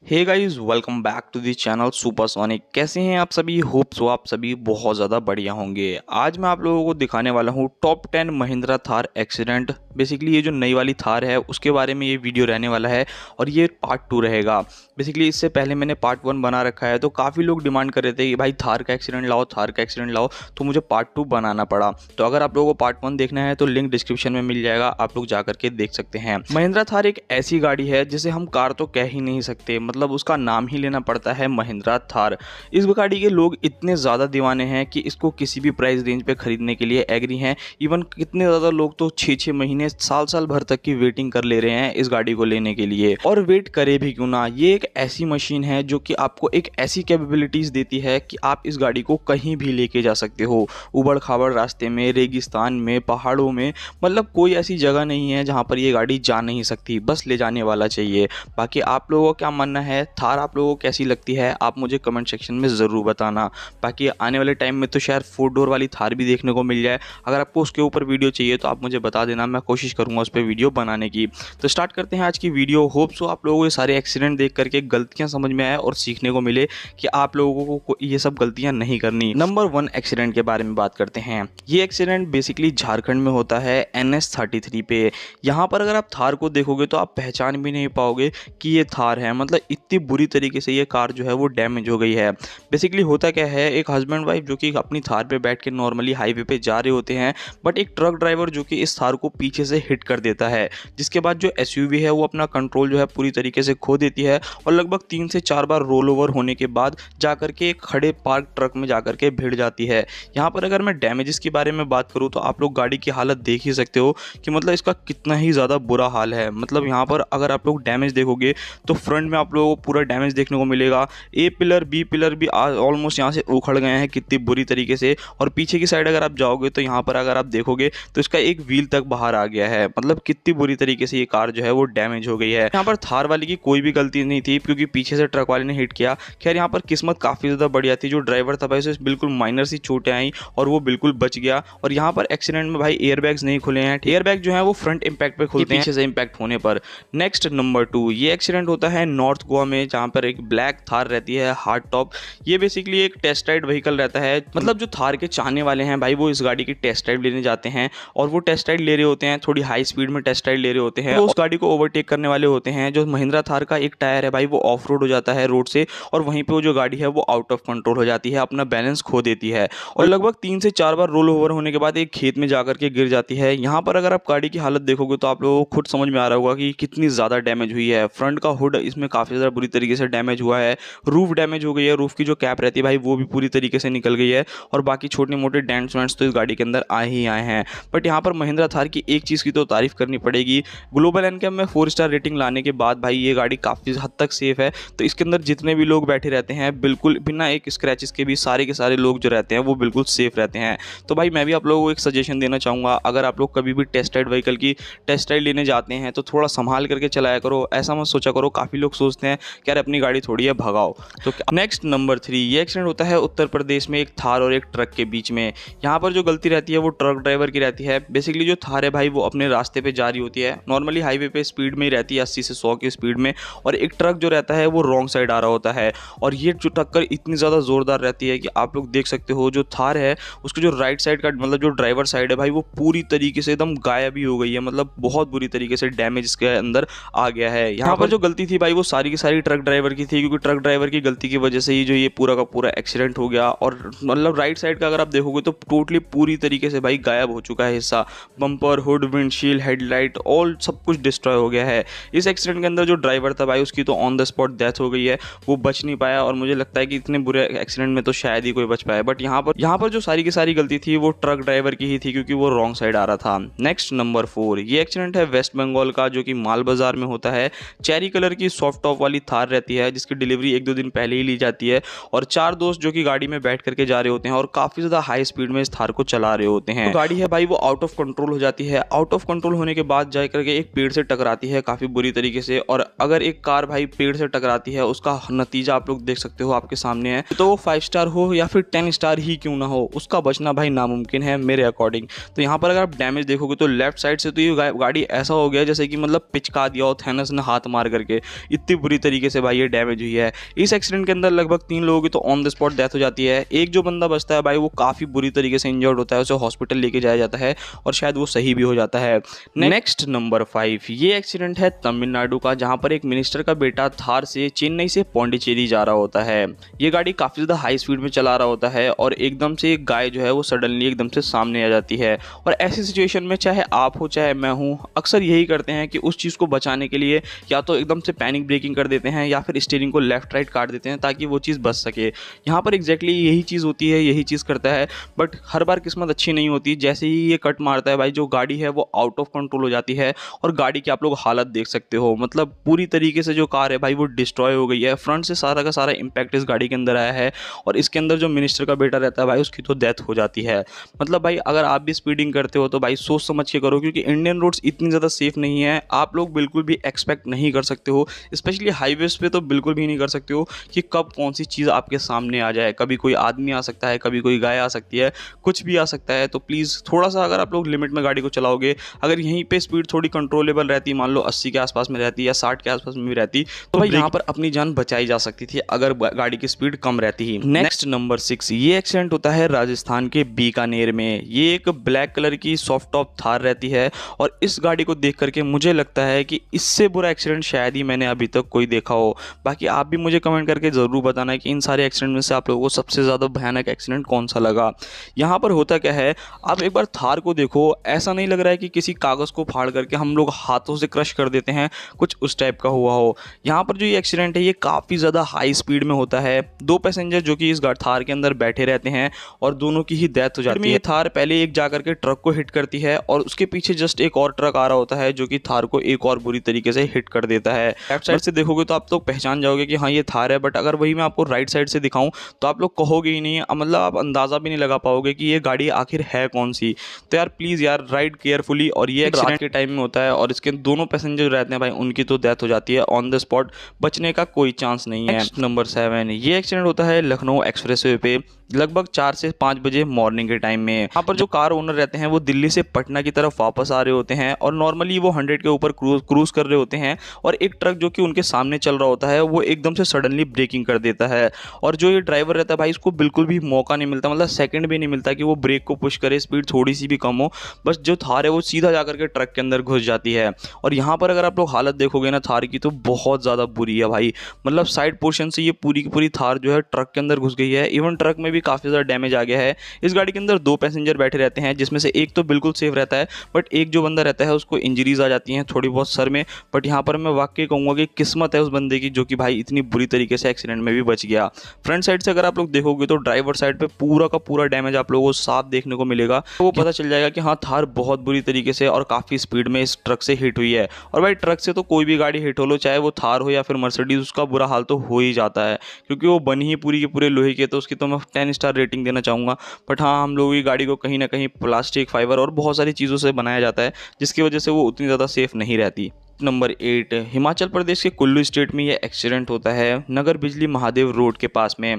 Hey guys, welcome back to the channel Supersonic. कैसे हैं आप सभी? होप सो आप सभी बहुत ज़्यादा बढ़िया होंगे। आज मैं आप लोगों को दिखाने वाला हूँ top 10 Mahindra Thar accident. Basically ये जो नई वाली थार है उसके बारे में ये वीडियो रहने वाला है और ये पार्ट 2 रहेगा। बेसिकली इससे पहले मैंने पार्ट 1 बना रखा है, तो काफ़ी लोग डिमांड कर रहे थे कि भाई थार का एक्सीडेंट लाओ, थार का एक्सीडेंट लाओ, तो मुझे पार्ट 2 बनाना पड़ा। तो अगर आप लोगों को पार्ट 1 देखना है तो लिंक डिस्क्रिप्शन में मिल जाएगा, आप लोग जा करके देख सकते हैं। महिंद्रा थार एक ऐसी गाड़ी है जिसे हम कार तो कह ही नहीं सकते, मतलब उसका नाम ही लेना पड़ता है महिंद्रा थार। इस गाड़ी के लोग इतने ज़्यादा दीवाने हैं कि इसको किसी भी प्राइस रेंज पे खरीदने के लिए एग्री हैं। इवन कितने ज़्यादा लोग तो 6-6 महीने साल साल भर तक की वेटिंग कर ले रहे हैं इस गाड़ी को लेने के लिए। और वेट करे भी क्यों ना, ये एक ऐसी मशीन है जो कि आपको एक ऐसी कैपेबिलिटीज़ देती है कि आप इस गाड़ी को कहीं भी लेके जा सकते हो। उबड़ खाबड़ रास्ते में, रेगिस्तान में, पहाड़ों में, मतलब कोई ऐसी जगह नहीं है जहाँ पर ये गाड़ी जा नहीं सकती, बस ले जाने वाला चाहिए। बाकी आप लोगों का क्या मानना है, थार आप लोगों को कैसी लगती है, आप मुझे कमेंट सेक्शन में ज़रूर बताना। बाकी आने वाले टाइम में तो शायद 4 डोर वाली थार भी देखने को मिल जाए। अगर आपको उसके ऊपर वीडियो चाहिए तो आप मुझे बता देना, मैं कोशिश करूँगा उस पर वीडियो बनाने की। तो स्टार्ट करते हैं आज की वीडियो। होप सो आप लोगों को ये सारे एक्सीडेंट देख करके गलतियाँ समझ में आए और सीखने को मिले कि आप लोगों को ये सब गलतियाँ नहीं करनी। नंबर 1 एक्सीडेंट के बारे में बात करते हैं। ये एक्सीडेंट बेसिकली झारखंड में होता है NS-33 पे। यहाँ पर अगर आप थार को देखोगे तो आप पहचान भी नहीं पाओगे कि ये थार है, मतलब इतनी बुरी तरीके से ये कार जो है वो डैमेज हो गई है। बेसिकली होता क्या है, एक हस्बैंड वाइफ जो कि अपनी थार पे बैठ के नॉर्मली हाईवे पे जा रहे होते हैं, बट एक ट्रक ड्राइवर जो कि इस थार को पीछे से हिट कर देता है, जिसके बाद जो SUV है वो अपना कंट्रोल जो है पूरी तरीके से खो देती है और लगभग 3 से 4 बार रोल ओवर होने के बाद जाकर के एक खड़े पार्क ट्रक में जाकर के भिड़ जाती है। यहाँ पर अगर मैं डैमेजेस के बारे में बात करूँ तो आप लोग गाड़ी की हालत देख ही सकते हो कि मतलब इसका कितना ही ज़्यादा बुरा हाल है। मतलब यहाँ पर अगर आप लोग डैमेज देखोगे तो फ्रंट में आप लोगों को पूरा डैमेज देखने को मिलेगा। A पिलर B पिलर भी ऑलमोस्ट यहाँ से उखड़ गए हैं कितनी बुरी तरीके से। और पीछे की साइड अगर आप जाओगे तो यहाँ पर अगर आप देखोगे तो इसका एक व्हील तक बाहर आ गया है। मतलब कितनी बुरी तरीके से ये कार जो है वो डैमेज हो गई है। यहाँ पर थार वाले की कोई भी गलती नहीं थी क्योंकि पीछे से ट्रक वाले ने हिट किया। खैर यहाँ पर किस्मत काफ़ी ज़्यादा बढ़िया थी, जो ड्राइवर था भाई उसे बिल्कुल माइनर सी चोटें आई और वो बिल्कुल बच गया। और यहाँ पर एक्सीडेंट में भाई एयरबैग्स नहीं खुले हैं। एयरबैग जो है वो फ्रंट इम्पैक्ट पे खुलते हैं, पीछे से इम्पैक्ट होने पर। नेक्स्ट नंबर 2, ये एक्सीडेंट होता है नॉर्थ गोवा में, जहाँ पर एक ब्लैक थार रहती है हार्ड टॉप। ये बेसिकली एक टेस्ट राइड व्हीकल रहता है। मतलब जो थार के चाहने वाले हैं भाई वो इस गाड़ी की टेस्ट राइड लेने जाते हैं और वो टेस्ट राइड ले रहे होते हैं, थोड़ी हाई स्पीड में टेस्ट राइड ले रहे होते हैं। वो उस गाड़ी को ओवरटेक करने वाले होते हैं। जो महिंद्रा थार का एक टायर है भाई वो ऑफ रोड हो जाता है रोड से, और वहीं पे वो जो गाड़ी है वो आउट ऑफ कंट्रोल हो जाती है, अपना बैलेंस खो देती है और लगभग 3 से 4 बार रोल ओवर होने के बाद एक खेत में जाकर के गिर जाती है। यहाँ पर अगर आप गाड़ी की हालत देखोगे तो आप लोगों को खुद समझ में आ रहा होगा कि कितनी ज़्यादा डैमेज हुई है। फ्रंट का हुड इसमें काफ़ी ज़्यादा बुरी तरीके से डैमेज हुआ है। रूफ डैमेज हो गई है, रूफ की जो कैप रहती है भाई वो भी पूरी तरीके से निकल गई है और बाकी छोटे मोटे डेंट्स वेंट्स तो इस गाड़ी के अंदर आए ही आए हैं। बट यहाँ पर महिंद्रा थार की एक चीज़ की तो तारीफ करनी पड़ेगी, ग्लोबल एनकैम में 4 स्टार रेटिंग लाने के बाद भाई ये गाड़ी काफ़ी हद तक सेफ है। तो इसके अंदर जितने भी लोग बैठे रहते हैं बिल्कुल बिना एक स्क्रैचेस के भी सारे के सारे लोग जो रहते हैं वो बिल्कुल सेफ रहते हैं। तो भाई मैं भी आप लोगों को एक सजेशन देना चाहूँगा, अगर आप लोग कभी भी टेस्ट राइड व्हीकल की टेस्ट राइड लेने जाते हैं तो थोड़ा संभाल करके चलाया करो। ऐसा मत सोचा करो, काफ़ी लोग सोचते हैं कि यार अपनी गाड़ी थोड़ी है भगाओ। तो नेक्स्ट नंबर 3, ये एक्सीडेंट होता है उत्तर प्रदेश में एक थार और एक ट्रक के बीच में। यहाँ पर जो गलती रहती है वो ट्रक ड्राइवर की रहती है। बेसिकली जो थार है भाई वो अपने रास्ते पे जा रही होती है, नॉर्मली हाईवे पे स्पीड में ही रहती है 80 से 100 की स्पीड में, और एक ट्रक जो रहता है वो रॉन्ग साइड आ रहा होता है। और ये जो टक्कर इतनी ज़्यादा ज़ोरदार रहती है कि आप लोग देख सकते हो जो थार है उसको जो राइट साइड का मतलब जो ड्राइवर साइड है भाई वो पूरी तरीके से एकदम गायब ही हो गई है। मतलब बहुत बुरी तरीके से डैमेज इसके अंदर आ गया है। यहाँ पर जो गलती थी भाई वो सारी की सारी ट्रक ड्राइवर की थी, क्योंकि ट्रक ड्राइवर की गलती की वजह से ही जो ये पूरा का पूरा एक्सीडेंट हो गया। और मतलब राइट साइड का अगर आप देखोगे तो टोटली पूरी तरीके से भाई गायब हो चुका है हिस्सा, bumper, hood, windshield, headlight, all सब कुछ डिस्ट्रॉय हो गया है। इस एक्सीडेंट के अंदर जो ड्राइवर था भाई उसकी तो ऑन द स्पॉट डेथ हो गई है, वो बच नहीं पाया और मुझे लगता है कि इतने बुरे एक्सीडेंट में तो शायद ही कोई बच पाया। बट यहाँ पर जो सारी की सारी गलती थी वो ट्रक ड्राइवर की ही थी, क्योंकि वो रॉन्ग साइड आ रहा था। नेक्स्ट नंबर 4, ये एक्सीडेंट है वेस्ट बंगाल का, जो कि माल बाजार में होता है। चेरी कलर की सॉफ्ट टॉप वाली थार रहती है जिसकी डिलीवरी 1-2 दिन पहले ही ली जाती है, और 4 दोस्त जो कि गाड़ी में बैठ करके जा रहे होते हैं और काफ़ी ज़्यादा हाई स्पीड में इस थार को चला रहे होते हैं। तो गाड़ी है भाई वो आउट ऑफ कंट्रोल हो जाती है। आउट ऑफ कंट्रोल होने के बाद जा करके एक पेड़ से टकराती है काफ़ी बुरी तरीके से। और अगर एक कार भाई पेड़ से टकराती है उसका नतीजा आप लोग देख सकते हो आपके सामने है, तो वो 5 स्टार हो या फिर 10 स्टार ही क्यों ना हो, उसका बचना भाई नामुमकिन है मेरे अकॉर्डिंग। तो यहाँ पर अगर आप डैमेज देखोगे तो लेफ्ट साइड से तो ये गाड़ी ऐसा हो गया जैसे कि मतलब पिचका दिया हो थैनस ने हाथ मार करके, इतनी बुरी तरीके से भाई ये डैमेज हुई है। इस एक्सीडेंट के अंदर लगभग 3 लोगों की तो ऑन द स्पॉट डेथ हो जाती है। एक जो बंदा बचता है भाई वो काफ़ी बुरी तरीके से इंजर्ड होता है, उसे हॉस्पिटल लेके जाया जाता है और शायद वो सही भी हो जाता है। नेक्स्ट नंबर 5, ये एक्सीडेंट है तमिलनाडु का, जहाँ पर एक मिनिस्टर का बेटा थार से चेन्नई से पौंडीचेरी जा रहा होता है। ये गाड़ी काफ़ी ज़्यादा हाई स्पीड में चला रहा होता है और एकदम से एक गाय जो है वो सडनली एकदम से सामने आ जाती है। और ऐसी सिचुएशन में चाहे आप हो चाहे मैं हूँ, अक्सर यही करते हैं कि उस चीज़ को बचाने के लिए या तो एकदम से पैनिक ब्रेकिंग कर देते हैं या फिर स्टीयरिंग को लेफ्ट राइट काट देते हैं ताकि वो चीज़ बच सके। यहाँ पर एग्जैक्टली यही चीज़ होती है, यही चीज़ करता है, बट हर बार किस्मत अच्छी नहीं होती। जैसे ही ये कट मारता है भाई, जो गाड़ी है वो आउट ऑफ कंट्रोल हो जाती है और गाड़ी की आप लोग हालत देख सकते हो, मतलब पूरी तरीके से जो कार है भाई वो डिस्ट्रॉय हो गई है। फ्रंट से सारा का सारा इम्पैक्ट इस गाड़ी के अंदर आया है और इसके अंदर जो मिनिस्टर का बेटा रहता है भाई उसकी तो डेथ हो जाती है। मतलब भाई अगर आप भी स्पीडिंग करते हो तो भाई सोच समझ के करो, क्योंकि इंडियन रोड्स इतनी ज़्यादा सेफ नहीं है। आप लोग बिल्कुल भी एक्सपेक्ट नहीं कर सकते हो, स्पेशली हाईवेज पे तो बिल्कुल भी नहीं कर सकते हो कि कब कौन सी चीज़ आपके सामने आ जाए। कभी कोई आदमी आ सकता है, कभी कोई गाय आ सकती है, कुछ भी आ सकता है। तो प्लीज़ थोड़ा सा अगर आप लोग लिमिट में गाड़ी को चलाओगे, अगर यहीं पे स्पीड थोड़ी कंट्रोलेबल रहती, मान लो 80 के आसपास में रहती या 60 के आसपास में भी रहती, तो भाई यहाँ पर अपनी जान बचाई जा सकती थी अगर गाड़ी की स्पीड कम रहती ही। नेक्स्ट नंबर 6, ये एक्सीडेंट होता है राजस्थान के बीकानेर में। ये एक ब्लैक कलर की सॉफ्ट टॉप थार रहती है और इस गाड़ी को देख करके मुझे लगता है कि इससे बुरा एक्सीडेंट शायद ही मैंने अभी तक कोई देखा हो। बाकी आप भी मुझे कमेंट करके ज़रूर बताना कि इन सारे एक्सीडेंट में से आप लोगों को सबसे ज़्यादा भयानक एक्सीडेंट कौन सा लगा। यहाँ पर होता क्या है, आप एक बार थार को देखो, ऐसा नहीं लग रहा है कि किसी कागज़ को फाड़ करके हम लोग हाथों से क्रश कर देते हैं, कुछ उस टाइप का हुआ हो। यहाँ पर जो ये एक्सीडेंट है ये काफ़ी ज़्यादा हाई स्पीड में होता है। 2 पैसेंजर जो कि इस थार के अंदर बैठे रहते हैं और दोनों की ही डेथ हो जाती है। ये थार पहले एक जाकर के ट्रक को हिट करती है और उसके पीछे जस्ट एक और ट्रक आ रहा होता है जो कि थार को एक और बुरी तरीके से हिट कर देता है। लेफ्ट साइड से देखोगे तो आप लोग पहचान जाओगे कि हाँ ये थार है, बट अगर वही मैं आपको राइट साइड से दिखाऊं तो आप लोग कहोगे ही नहीं, मतलब आप अंदाज़ा भी नहीं लगा पाओगे कि ये गाड़ी आखिर है कौन सी। तो यार प्लीज़ यार राइड केयरफुली। और ये एक्सीडेंट के टाइम में होता है और इसके दोनों पैसेंजर रहते हैं भाई, उनकी तो डेथ हो जाती है ऑन द स्पॉट, बचने का कोई चांस नहीं है। नंबर 7, ये एक्सीडेंट होता है लखनऊ एक्सप्रेसवे पे लगभग 4 से 5 बजे मॉर्निंग के टाइम में। यहाँ पर जो कार ओनर रहते हैं वो दिल्ली से पटना की तरफ वापस आ रहे होते हैं और नॉर्मली वो 100 के ऊपर क्रूज कर रहे होते हैं और एक ट्रक जो कि उनके सामने चल रहा होता है वो एकदम से सडनली ब्रेकिंग कर देता है। और जो ये ड्राइवर रहता है भाई इसको बिल्कुल भी मौका नहीं मिलता, मतलब सेकंड भी नहीं मिलता कि वो ब्रेक को पुश करे, स्पीड थोड़ी सी भी कम हो, बस जो थार है वो सीधा जाकर के ट्रक के अंदर घुस जाती है। और यहाँ पर अगर आप लोग हालत देखोगे ना थार की तो बहुत ज़्यादा बुरी है भाई, मतलब साइड पोर्शन से ये पूरी की पूरी थार जो है ट्रक के अंदर घुस गई है। इवन ट्रक में भी काफ़ी ज़्यादा डैमेज आ गया है। इस गाड़ी के अंदर 2 पैसेंजर बैठे रहते हैं जिसमें से एक तो बिल्कुल सेफ रहता है, बट एक जो बंदा रहता है उसको इंजरीज आ जाती हैं थोड़ी बहुत सर में। बट यहाँ पर मैं वाकई कहूँगा कि किस्मत है उस बंदे की जो कि भाई इतनी बुरी तरीके से एक्सीडेंट में भी बच गया। फ्रंट साइड से अगर आप लोग देखोगे तो ड्राइवर साइड पे पूरा का पूरा डैमेज आप लोगों को साफ देखने को मिलेगा, तो वो पता चल जाएगा कि हाँ थार बहुत बुरी तरीके से और काफ़ी स्पीड में इस ट्रक से हिट हुई है। और भाई ट्रक से तो कोई भी गाड़ी हिट हो लो, चाहे वो थार हो या फिर मर्सिडीज, उसका बुरा हाल तो हो ही जाता है क्योंकि वो बनी ही पूरी के पूरे लोहे के, तो उसकी तो मैं 10 स्टार रेटिंग देना चाहूँगा। बट हाँ हम लोगों की गाड़ी को कहीं ना कहीं प्लास्टिक, फाइबर और बहुत सारी चीज़ों से बनाया जाता है जिसकी वजह से वो उतनी ज़्यादा सेफ नहीं रहती। नंबर 8, हिमाचल प्रदेश के कुल्लू स्टेट में ये एक्सीडेंट होता है नगर बिजली महादेव रोड के पास में।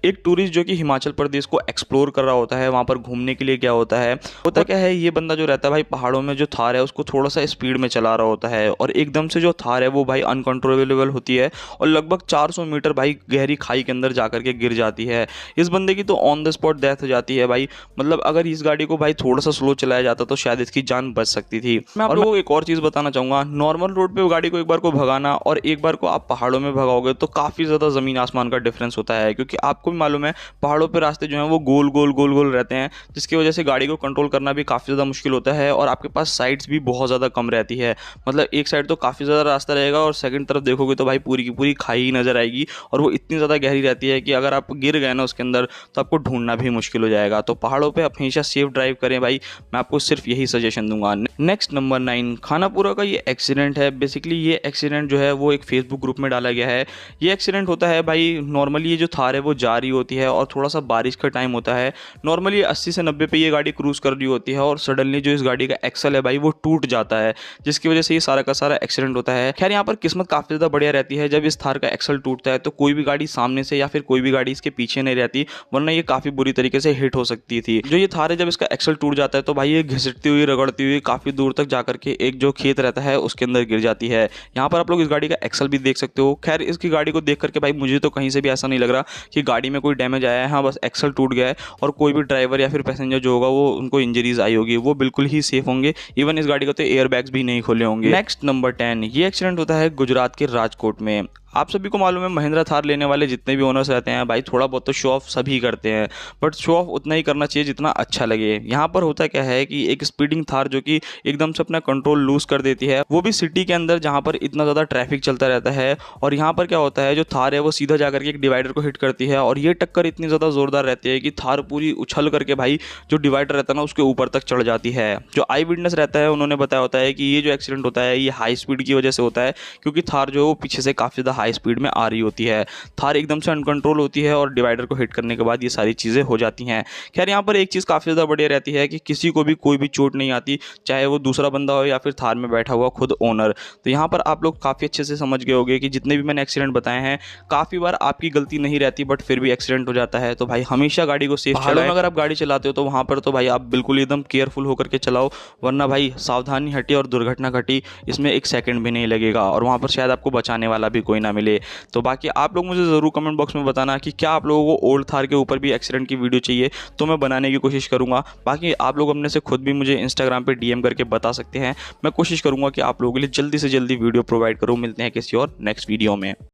एक टूरिस्ट जो कि हिमाचल प्रदेश को एक्सप्लोर कर रहा होता है, वहाँ पर घूमने के लिए क्या होता क्या है, ये बंदा जो रहता है भाई पहाड़ों में जो थार है उसको थोड़ा सा स्पीड में चला रहा होता है और एकदम से जो थार है वो भाई अनकंट्रोलेबल होती है और लगभग 400 मीटर भाई गहरी खाई के अंदर जाकर के गिर जाती है। इस बंदे की तो ऑन द स्पॉट डेथ हो जाती है भाई, मतलब अगर इस गाड़ी को भाई थोड़ा सा स्लो चलाया जाता तो शायद इसकी जान बच सकती थी। मैं आप लोगों को एक और चीज़ बताना चाहूँगा, नॉर्मल रोड पे गाड़ी को एक बार को भगाना और एक बार को आप पहाड़ों में भगाओगे तो काफ़ी ज़्यादा ज़मीन आसमान का डिफरेंस होता है, क्योंकि आपको भी मालूम है पहाड़ों पे रास्ते जो हैं वो गोल गोल रहते हैं, जिसकी वजह से गाड़ी को कंट्रोल करना भी काफ़ी ज़्यादा मुश्किल होता है और आपके पास साइड्स भी बहुत ज़्यादा कम रहती है। मतलब एक साइड तो काफ़ी ज़्यादा रास्ता रहेगा और सेकंड तरफ देखोगे तो भाई पूरी की पूरी खाई नज़र आएगी और वो इतनी ज़्यादा गहरी रहती है कि अगर आप गिर गए ना उसके अंदर तो आपको ढूंढना भी मुश्किल हो जाएगा। तो पहाड़ों पर हमेशा सेफ ड्राइव करें भाई, मैं आपको सिर्फ यही सजेशन दूंगा। नेक्स्ट नंबर 9, खानापुरा का ये एक्सीडेंट है। बेसिकली ये एक्सीडेंट जो है वो एक फेसबुक ग्रुप में डाला गया है। ये एक्सीडेंट होता है भाई, नॉर्मली ये जो थार है वो जा रही होती है और थोड़ा सा बारिश का टाइम होता है, नॉर्मली 80 से 90 पे ये गाड़ी क्रूज कर रही होती है और सडनली जो इस गाड़ी का एक्सल है भाई वो टूट जाता है, जिसकी वजह से ये सारा का सारा एक्सीडेंट होता है। खैर यहाँ पर किस्मत काफ़ी ज़्यादा बढ़िया रहती है, जब इस थार का एक्सल टूटता है तो कोई भी गाड़ी सामने से या फिर कोई भी गाड़ी इसके पीछे नहीं रहती, वरना ये काफ़ी बुरी तरीके से हिट हो सकती थी। जो ये थार है जब इसका एक्सल टूट जाता है तो भाई ये घिसटती हुई रगड़ती हुई काफ़ी दूर तक जाकर के एक जो खेत रहता है उसके अंदर गिर जाती है। यहाँ पर आप लोग इस गाड़ी का एक्सल भी देख सकते हो। खैर इसकी गाड़ी को देख करके भाई मुझे तो कहीं से भी ऐसा नहीं लग रहा कि गाड़ी में कोई डैमेज आया है। हाँ, बस एक्सल टूट गया है और कोई भी ड्राइवर या फिर पैसेंजर जो होगा वो उनको इंजरीज आई होगी, वो बिल्कुल ही सेफ होंगे। इवन इस गाड़ी को तो एयर बैग्स भी नहीं खोले होंगे। नेक्स्ट नंबर 10, ये एक्सीडेंट होता है गुजरात के राजकोट में। आप सभी को मालूम है महिंद्रा थार लेने वाले जितने भी ओनर्स रहते हैं भाई, थोड़ा बहुत तो शो ऑफ सभी करते हैं, बट शो ऑफ उतना ही करना चाहिए जितना अच्छा लगे। यहाँ पर होता क्या है कि एक स्पीडिंग थार जो कि एकदम से अपना कंट्रोल लूज कर देती है, वो भी सिटी के अंदर जहाँ पर इतना ज़्यादा ट्रैफिक चलता रहता है। और यहाँ पर क्या होता है, जो थार है वो सीधा जा करके एक डिवाइडर को हिट करती है और ये टक्कर इतनी ज़्यादा जोरदार रहती है कि थार पूरी उछल करके भाई जो डिवाइडर रहता है ना उसके ऊपर तक चढ़ जाती है। जो आई विटनेस रहता है उन्होंने बताया होता है कि ये जो एक्सीडेंट होता है ये हाई स्पीड की वजह से होता है, क्योंकि थार जो है वो पीछे से काफ़ी ज़्यादा हाई स्पीड में आ रही होती है। थार एकदम से अनकंट्रोल होती है और डिवाइडर को हिट करने के बाद ये सारी चीज़ें हो जाती हैं। खैर यहाँ पर एक चीज़ काफ़ी ज़्यादा बढ़िया रहती है कि किसी को भी कोई भी चोट नहीं आती, चाहे वो दूसरा बंदा हो या फिर थार में बैठा हुआ खुद ओनर। तो यहाँ पर आप लोग काफ़ी अच्छे से समझ गए होंगे कि जितने भी मैंने एक्सीडेंट बताए हैं काफ़ी बार आपकी गलती नहीं रहती बट फिर भी एक्सीडेंट हो जाता है। तो भाई हमेशा गाड़ी को सेफ चलाएं। अगर आप गाड़ी चलाते हो तो वहाँ पर तो भाई आप बिल्कुल एकदम केयरफुल होकर के चलाओ, वरना भाई सावधानी हटी और दुर्घटना घटी इसमें एक सेकंड भी नहीं लगेगा और वहाँ पर शायद आपको बचाने वाला भी कोई ना मिले। तो बाकी आप लोग मुझे ज़रूर कमेंट बॉक्स में बताना कि क्या आप लोगों को ओल्ड थार के ऊपर भी एक्सीडेंट की वीडियो चाहिए, तो मैं बनाने की कोशिश करूँगा। बाकी आप लोग अपने से खुद भी मुझे इंस्टाग्राम पे डीएम करके बता सकते हैं। मैं कोशिश करूँगा कि आप लोगों के लिए जल्दी से जल्दी वीडियो प्रोवाइड करूँ। मिलते हैं किसी और नेक्स्ट वीडियो में।